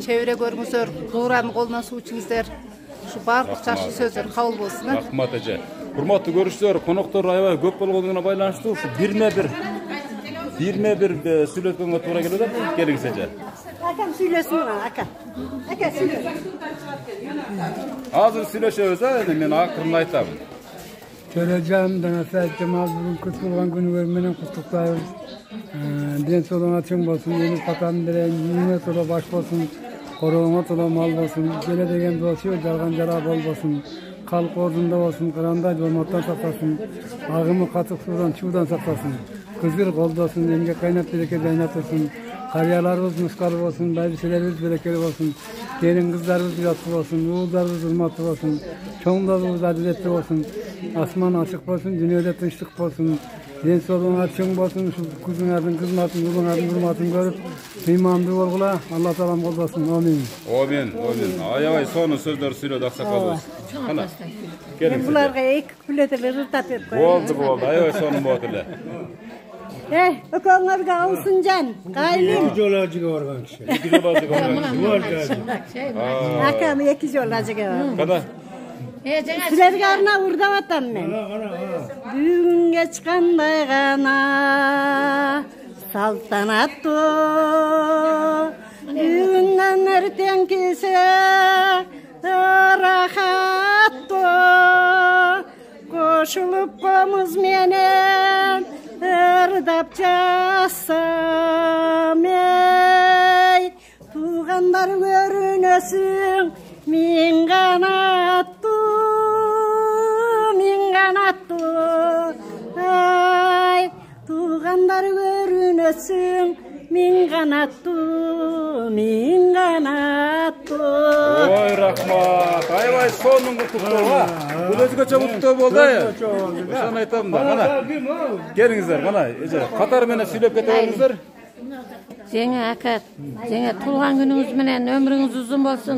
чебере көрүңүздөр, Куураны колуна суу ичиңиздер. Ушу баардык жакшы сөздөр кабыл болсун. Рахмат эже. Урматтуу көрүүчүлөр, коноктор аябай көп болгондугуна байланыштуу ушу бирме-бир сүйлөткөнгө туура келип атат. Келиңиз эже. Akam söylesün aka. Aka söyle. Азыр сүйлөшөбүз эми мен акырын айтам. Çörecan'dan asaytım az bugün kutluğun günü vermenen kutluktayız. Den soluna çın bolsun, yeni patan diren, yine tola baş bolsun, koruğuna tola mal bolsun, gele degen dolaşıyor, jalgan jara bol bolsun, kalk ordunda bolsun, kıranday dolmaktan saklasın, ağımı katık sudan, çuğdan saklasın, kızır koldosun, emge kaynat bereket oynatırsın, karyalarımız muskalı olsun, baybiselerimiz berekeli olsun, gelin kızlarımız yatsı olsun, oğullarımız hürmatlı olsun, çoğunlarımız adaletli olsun, asman açık olsun, dünyada tinçlik olsun, den soluğun açığın olsun, şu kuzunardın kızmatın, yolunardın hürmatını görüp, imandı olgula, Allah talam kollasın, amin. Amin, amin. Ayavay sonu sözler söyledi aksakalız. Ana, gelin size. Bularga ek külete verir tapet koyun. Oldu, ayavay sonu bu atırla. Ökönlerge alsın can, kaylım. İki jolacıga vargan kişi. İki jolacıga vargan kişi. Akam iki jolacıga var. Kada? Sizlerge arna urda vatan men. Bugün geçkanday gana saltanatto. Bugünden erten kese rahatto. Koşulup komuz menen ırdap çasam ey. Tuğanlar görünesin min kanattu, min kanattu. Ay, tuğanlar görünesin min kanattu, min kanattu. Oy rahmat, ayvay sonun kutluktu ha. Bu özgöçe kutluktu oldu ya. Şunu aytam da, bana. Gelingizler, bana. Katar mene söylep ketebilirsizler. Жаңа aka, жаңа туылған күніңіз менен өміріңіз ұзын болсын.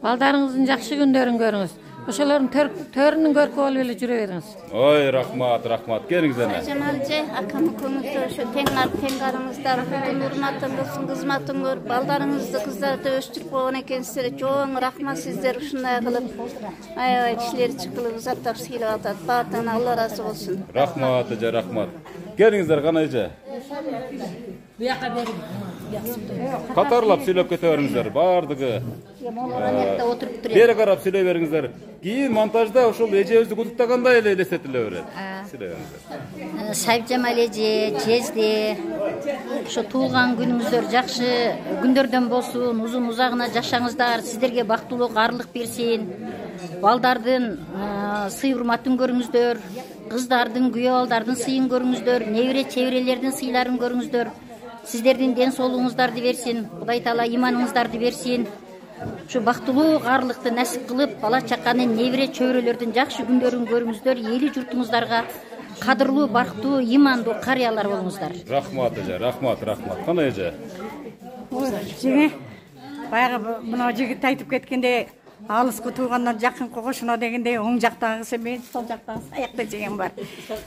Балдарыңыздың жақсы күндерін көріңіз. Ошолордун төрүнүн көркү болуп эле жүрө бериңиз. Ой, рахмат, рахмат. Келиңиз эне. Жамалже, акамы көңүлдө ошо теңар теңгарыңыздар, урматтын болсун, кызматын көрүп, балдарыңызды, кыздарды өстүрүп койгон экенсиздер. Чоң рахмат сиздер ушундай кылып, аябай кишилерди кылып узаттап сыйлап атат. Баатынан Алла ыраазы болсун. Рахмат, эже, рахмат. Келиңиздер, кана эже. Буяка бериң. Катарлап сүйлөп кете бериңиздер, бардыгы. Бери карап сүйлөй бериңиздер. Кийин монтажда ошол эжебизди куттуктагандай эле элестетиле берет. Сүйлөй бериңиздер. Сайыпжамал эже, жезде, ошо туулган күнүңүздөр жакшы күндөрдөн болсун, узун узагына жашаңыздар, сиздерге бактылык, арлык берсин. Балдардын сый урматын көрүңүздөр, кыздардын, күйөө балдардын сыйын көрүңүздөр, небере чеберелердин сыйларын көрүңүздөр. Сиздердин ден соолугуңуздарды берсин, Кудай Таала иманыңыздарды берсин. Şu бактылуу арлыкты насип кылып, бала чаканы, небере чөбөрөлөрдүн жакшы күндөрүн көрүңүздөр, эли журтуңуздарга кадырлуу, бактуу, имандуу карыялар болуңуздар. Рахмат эже, рахмат, рахмат. Кандай эже? Жеңе, баягы мына жигит айтып кеткенде, алыскы туугандар жакын кошуна дегенде, оң жактагысы мен, сол жактагысы аякта жеген бар.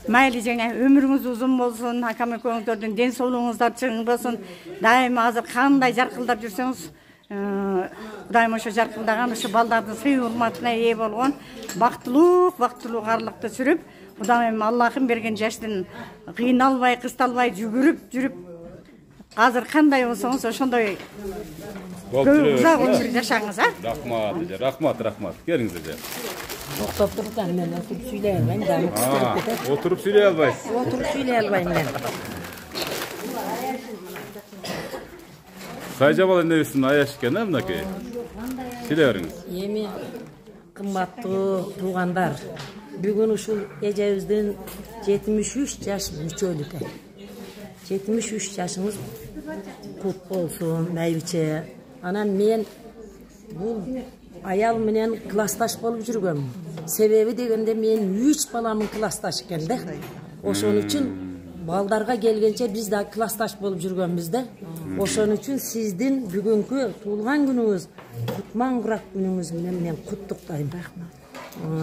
Майли жеңе, өмүрүңүз узун болсун, акам экөөңүздөрдүн ден соолугуңуздар чың болсун. Дайыма азыр кандай жаркылдап жүрсөңүз, Кудайым ошо жаркылдаган ошо балдардын сый урматына ээ болгон бактылуу карлыкты сүрүп, Кудайым Аллахым берген жаштын кыйналбай, кысталбай жүрүп, азыр кандай болсоңуз ошондой узак өмүр жашаңыз, а? Рахмат эже, рахмат, рахмат. Келиңиз эже. Токтоп турган мен отуруп сүйлөй албайм да. Отуруп сүйлөй албайсыз. Отуруп сүйлөй албайм мен. Сайжабал энебиздин аяш экен, мынакей. Сүйлөй бериңиз. Эми кымбаттуу туугандар, бүгүн ушул эжебиздин 73 жаш мүчөлүкө. 73 жашыңыз кут болсун, майбиче. Анан мен бул аял менен классташ болуп жүргөм. Себеби дегенде мен 3 баламын классташ экен да. Ошон үчүн балдарга келгенче биз да классташ болуп жүргөнбүз да. Ошон үчүн сиздин бүгүнкү туулган күнүңүз, кутман курак күнүңүз менен мен куттуктайм.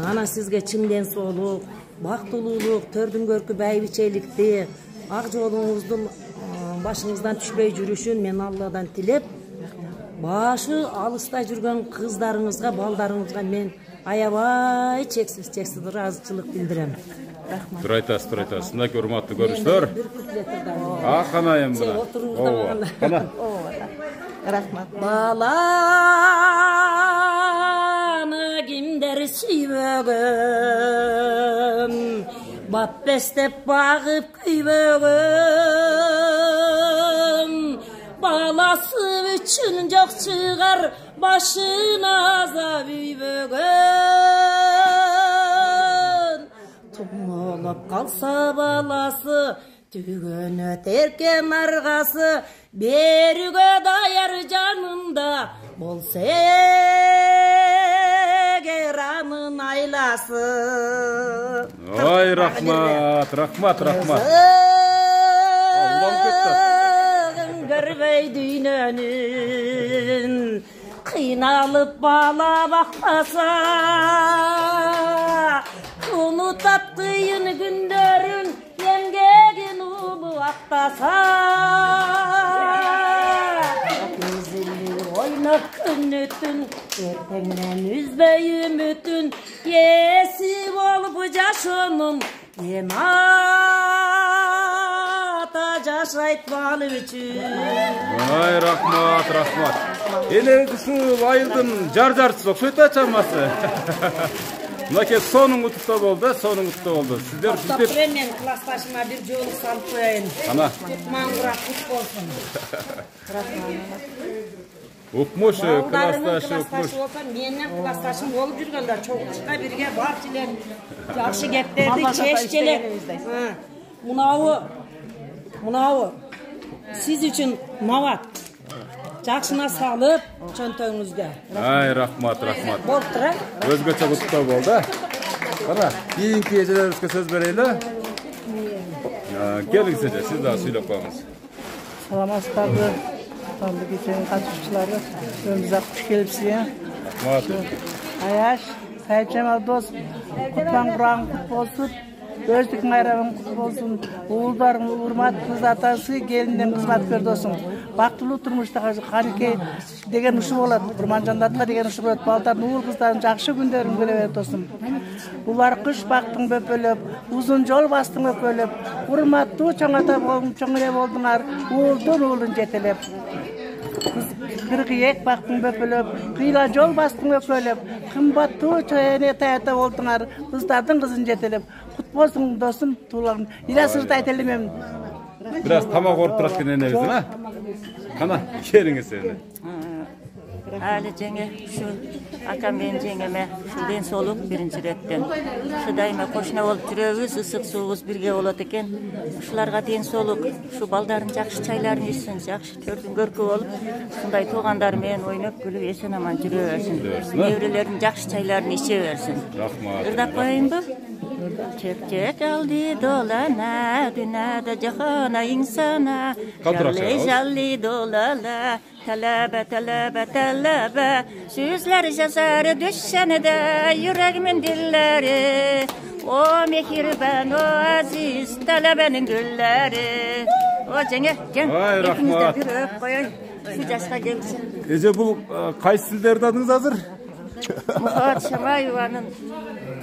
Анан сизге чын ден соолук, бактылуулук, төрдүн көркү байбичеликти, ак жолуңузду башыңыздан түшпөй жүрүшүн мен Алладан тилеп, башы алыста жүргөн кыздарыңызга, балдарыңызга мен аябай чексиз ыраазычылык билдирем. Рахмат. Тура айтасыз. Мынакей урматтуу көрүүчүлөр. Аканайым мына. Кана. Рахмат. Баланы кимдер сүйбөгөн, бап бестеп багып күйбөгөн, баласы үчүн жок чыгар башына азап үйбөгөн. Тумолоп калса баласы, түгөнө теркен аргасы, берүүгө даяр жанында болса эгер анын айласы. Ой, рахмат. Көрбөй дүйнөнүн, кыйналып бала бакпаса, унутат кыйын күндөрүн, эмгегин улуу актаса. Ойнап күнүтүн, эртеңнен үзбөй үмүтүн, эси болуп жашоонун, эм ата жашайт балы үчүн. Ай, рахмат. Эле ушул айылдын жар-жарчысы окшойт да чамасы. Мынакей сонун куттуктоо болду. Сиздер мен классташыма бир жолу салып коеюн. Ана. Маңгырак кут болсун. Укмуш, классташы. Менен классташым болуп жүргөндө чогулушка бирге барчу эле жакшы кептерди чеччи эле. Мынабы сиз үчүн мабат. Жакшына салып, чөнтөгүңүздө. Ай, рахмат. Болуптур, а? Өзгөчө куттуктоо болду. Кана, кийинки эжелерибизге сөз берели. Келиңиз эже, сиз дагы сүйлөп коюңуз. Саламатсыздарбы? Тандык кеченин катышуучулары, өмүбүзгө куш келипсиз. Рахмат. Аяш, Сайчамал дос, кутман курагың кут болсун. Өздүк майрамың кут болсун. Уулдарың урмат кыз атасы, келинден кызматкер досуң. Бактылуу турмуштагы канекей деген ушу болот. Курманжандатка деген ушу болот. Балдардын уул кыздардын жакшы күндөрүн көрө бер досум. Булар кыш бактың бөпөлөп, узун жол бастың өпөлөп, урматтуу чоң ата чоң эле болдуңар, уулдун уулун жетелеп. Кыргыек бактың бөпөлөп, кыйла жол бастың өпөлөп, кымбаттуу чоң ата болдуңар, кыздардын кызын жетелеп. Кут болсуң досум, тууларым. Иласырды айта элемем. Biraz tamam olup durarken enebizin ha? Kana, kelingиz endi. Ali jenge şu akam men jengeme şu den soluk birinci retten. Şu daima koşna bolup жүрөбүz, ысык суубуз бирге болот экен. Ушуларга ден солук, şu балдардын жакшы чайларын ичсин, жакшы төрдүн көркү болуп, ушундай туугандар менен ойноп күлүп эсен аман жүрө берсин. Неберелердин жакшы чайларын иче берсин. Рахмат. Ырдап коеюнбу? Çek aldı dolana, dünyada cahana insana. Jalli dolala, talebe. Süzler yazar düşenede, yüreğimin dilleri. O mehriban, o aziz, talebenin gülleri. O cenge, Ay, rahmat. Şu yaşa gelsin. Ece bu kaysi tillerdi adınız hazır? Muhat Şamayeva'nın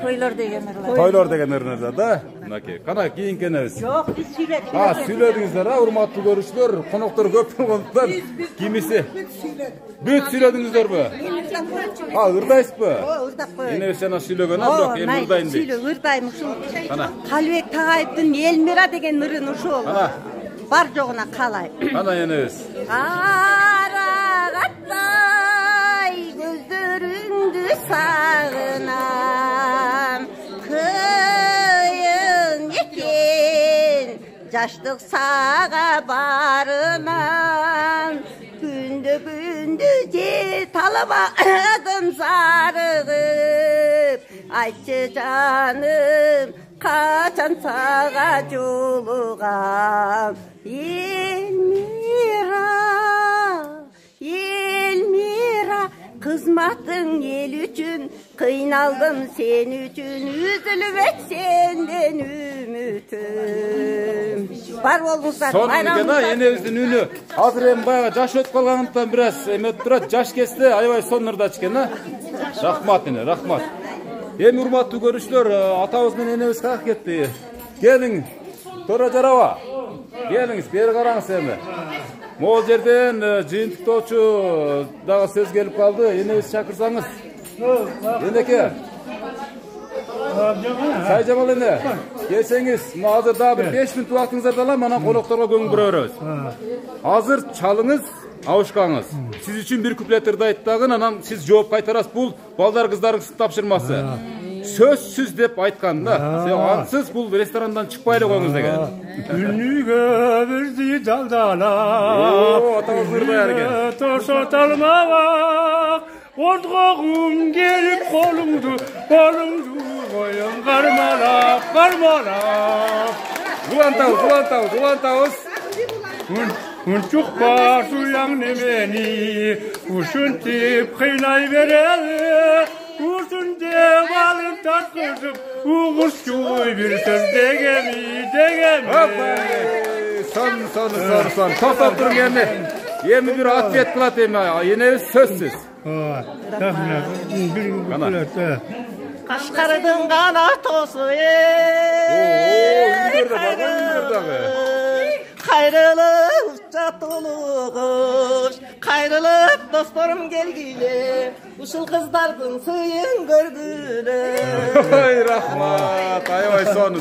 toylar degenler. Toylar degenler da. Naki. Kana keyin keneriz. Yok, biz söyledik. Ha, söyledinizler ha, hurmatlı görüşler. Konuklar köp oldular. Kimisi? Büyük söyledinizler bu. Ha, ırdays bu. O, ırdak bu. Yine sen söylegen ha, ben ırdayım deyip. Irdayım uşul. Kana. Kalbek Tağayıp'tın Elmira degen ırın uşul. Kana. Bar joğuna kalay. Kana yeneriz. Aragatay gözleründü sağınam. Kıyın eken yaşlık sağa barınam. Gündü talamadım sarığıp. Ayçı canım kaçan sağa joluğam. Elmira, kızmattın el üçün, kıynaldım sen üçün, üzülüp senden ümit Бар болуңуздар. Сонун да энебиздин үнү. Азыр эми баягы жаш өтүп калгандыктан бир аз эметип турат. Жаш кезде аябай сонурда экен, а? Рахмат эне, рахмат. Эми урматтуу көрүүчүлөр, атабыз менен энебиз каяка кетти? Келиң, Тора Жараба. Келиңиз, бери караңыз эми. Могул жерден жыйынтыктоочу дагы сөз келип калды. Энебиз чакырсаңыз. Энеке. Сайжамал эне, келсеңиз, азыр дагы бир 5 мүнөт убактыңызды алам, анан конокторго көңүл бура беребиз. Азыр чалыңыз, абышкаңыз. Сиз үчүн бир куплет ырдайт дагы, анан сиз жооп кайтарасыз. Бул балдар кыздарыңыздын тапшырмасы. Сөзсүз деп айткан да. Ансыз бул ресторандан чыкпай эле коюңуз деген. Үнүгө бирди жалдала. Атабыз ырдай экен. Тошоталмабак. Ortağım gelip kolumdu koyun karmalak. Kulantavuz. Unçuk baş uyan nemeni, uşun tip kıynay vereli, uşun devalım tatkızıp, uğuşçuy bir söz degemi. Son. Toktap durun yemi. Yemi bir atlet kılat emi, yine sözsüz. Kaşkarıdın kanatosu kayrılıp çatılığı kayrılıp dostlarım gelgili uşul kızlardın suyun gördüler. Ay rahmat, aybay son.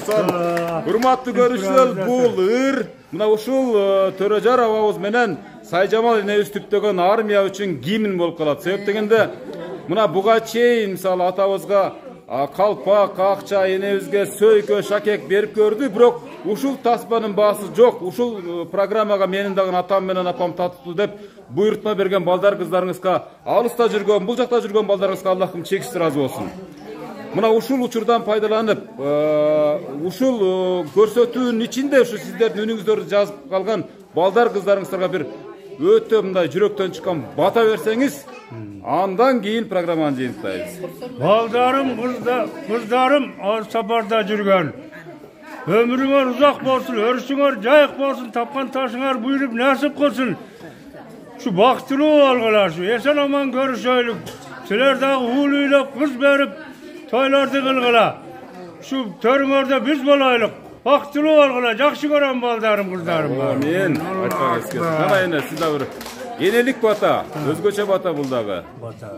Hurmattуу көрүүчүлөр, бул ыр мына ушул Төрөжар абабыз менен Сайжамал энебиз түптөгөн армия үчүн гимн болуп калат. Себеп дегенде мына буга чейин мисалы атабызга калпак, акча, энебизге сөйкө, шакек берип көрдү, бирок ушул таспанын баасы жок. Ушул программага менин дагы атам менен апам татыптуу деп буйрутма берген балдар кыздарыңызга, алыста жүргөн, бул жакта жүргөн балдарыңызга Аллахым чексиз ыраазы болсун. Мына ушул учурдан пайдаланып, ушул көрсөтүүнүн ичинде ушу сиздердин үнүңүздөрдү жазып калган балдар кыздарыңыздарга бир өтө мындай жүрөктөн чыккан бата берсеңиз, андан кийин программаны жыйынтыктайбыз. Балдарым, кыздарым сапарда жүргөн. Ömrüңөр узак болсун, өрүшүңөр жайык болсун, тапкан ташыңар буйруп насип кылсын. Şu бактылуу алгылашы, эсен аман көрүшөйлүк. Силер дагы уул үйлөп, кыз берип, toylарды кылгыла. Şu төрүңөрдө биз болойлук. Бактылуу алгыла, жакшы көрөм балдарым, кыздарым бар. Мен айтпаңыз керек. Кана эне, сиз дагы бир энелик бата, өзгөчө бата бул дагы. Бата.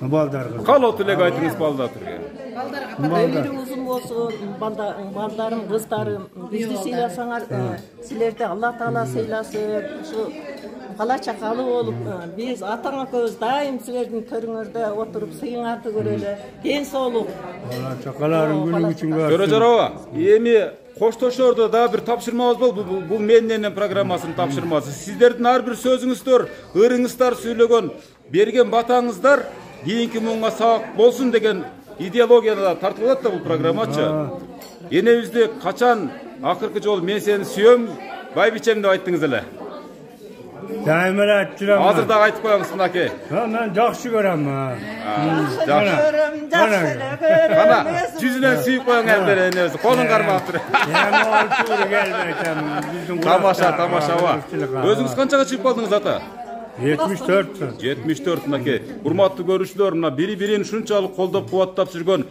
Балдар. Калоо тилек айтыңыз балдарга. Ömrü uzun olsun, baldarım, kızlarım, bizi sıylasalar, sizlerde Allah Teala sıylasın, şu kala çakalı olup, biz atana köz daim sizlerin körüngörde oturup sıyınardı göreli, genç olup. Kala çakaların günü için görsün. Төрөжар аба, эми коштошордо да бир тапшырмабыз бол, бул менен программасынын тапшырмасы. Сиздердин ар бир сөзүңүздөр, ырыңыздар сүйлөгөн, берген батаңыздар кийинки муңга сабак болсун деген идеологияда тартылат да бул программачы. Энебизди качан акыркы жолу мен сени сүйөм, байбичем деп айттыңыз эле. Дайым эле айтып жүрөм. Азыр дагы айтып коюңуз мынакей. Мен жакшы көрөм. Кана жүзүнөн сүйүп коюң элдер энебиз. Колун кармап тур. Тамаша. Өзүңүз канчага чыгып калдыңыз ата? 74 мынакей. Урматтуу көрүүчүлөр, мына бири-бирин ушунчалык колдоп кубаттап жүргөн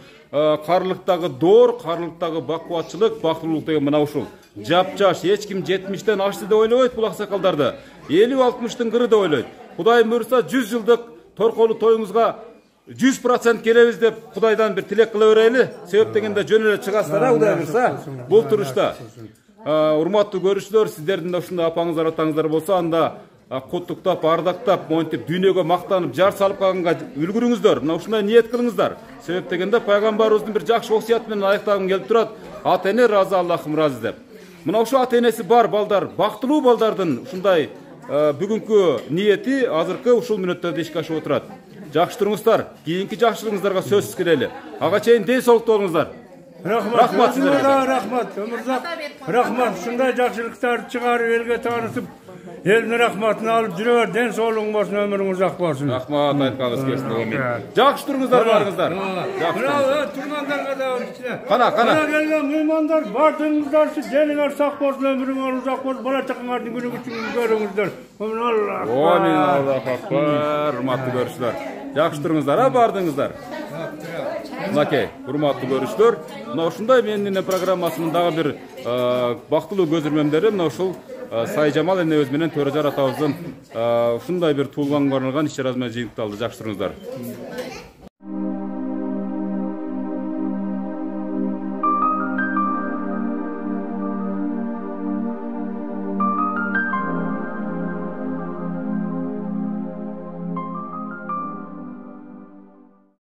карлыктагы доор, карлыктагы бакубатчылык, бактылуулук деген мына ушул. Жап-жаш, эч ким 70-тен ашты деп ойлобойт бул аксакалдарды. 50-60-тын кыры деп ойлойт. Кудай буйруса 100 жылдык торколуу тоюңузга 100% келебиз деп Кудайдан бир тилек кыла берели. Себеп дегенде жөн эле чыгасыздар, Кудай буйруса. Бул турушта. Урматтуу көрүүчүлөр, сиздердин да ушундай апаңыздар, атаңыздар болсо, анда куттуктап, ардактап, монтип, дүйнөгө мактанып, жар салып калганга үлгүрүңүздөр. Мына ушундай ниет кылыңыздар. Себеп дегенде пайгамбарыбыздын бир жакшы осуят менен аяктагым келип турат. Ата эне разы, Аллахым разы деп. Мына ушу ата энеси бар балдар, бактылуу балдардын ушундай бүгүнкү ниети азыркы ушул мүнөттөрдө ишке ашып отурат. Жакшы туруңуздар, кийинки жакшылыгыңыздарга сөзсүз келели. Ага чейин ден соолуктуу болуңуздар. Рахмат сиздерге. Рахмат, өмүрзак. Рахмат, ушундай жакшылыктарды чыгарып элге таанытып, Elin rahmatını alıp жүрөр, den soğuluğun bolsun, ömürüň uzak bolsun. Rahmat aytgaňyz kelsin oğlum. Jakşı turuňuzlar barıňızlar. Bravo, turmandarga da içine. Kana. Kana gelgen mehmanlar, bardığınızlar, deniňer sak bolsun, ömürüňer uzak bolsun, bala çakyňardy günü üçün görüňizler. Allah. Amin, Allahu akbar. Hurmatly görüşler. Jakşı turuňuzlar, ha bardığınızlar. Nakey, hurmatly görüşler. Mına uşunday menine programmasynyň dagy bir baktılуу gözürmemleri mına uşul Say Jamal ene özmenen Törejar atabızdın uşunday bir tuğulganга arnalgan iş-çaraz menен jыйынталды. Jakşı turuňuzlar.